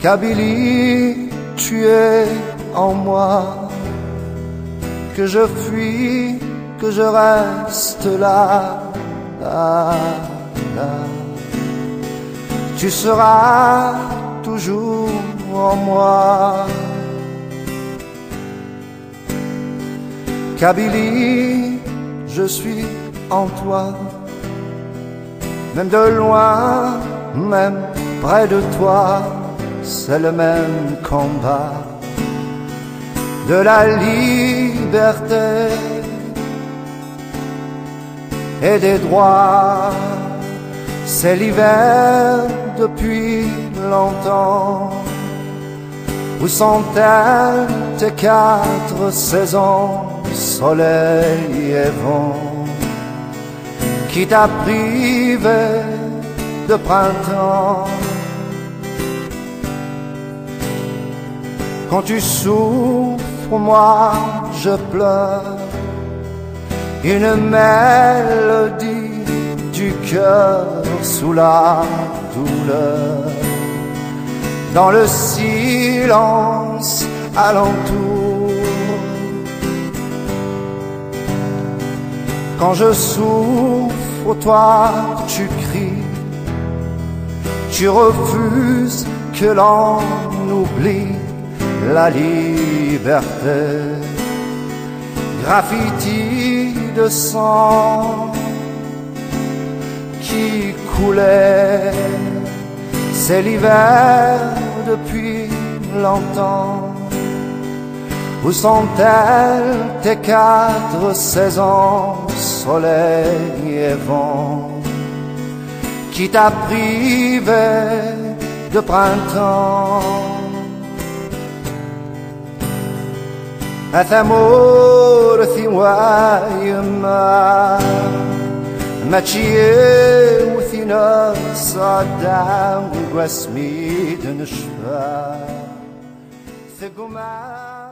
Kabylie, tu es en moi, que je fuis, que je reste là, là, là. Tu seras toujours en moi. Kabylie, je suis en toi, même de loin, même près de toi, c'est le même combat de la liberté et des droits. C'est l'hiver depuis longtemps. Où sont-elles tes 4 saisons, soleil et vent, qui t'a privé de printemps? Quand tu souffres, moi je pleure, une mélodie du cœur sous la douleur, dans le silence alentour. Quand je souffre, toi tu cries, tu refuses que l'on oublie la liberté. Graffiti de sang qui coulait, c'est l'hiver depuis longtemps. Où sont-elles tes 4 saisons, soleil et vent, qui t'a privé de printemps? أثمور ثوايما ماتشيه وثينا صدام وقسمي دنشفا ثقما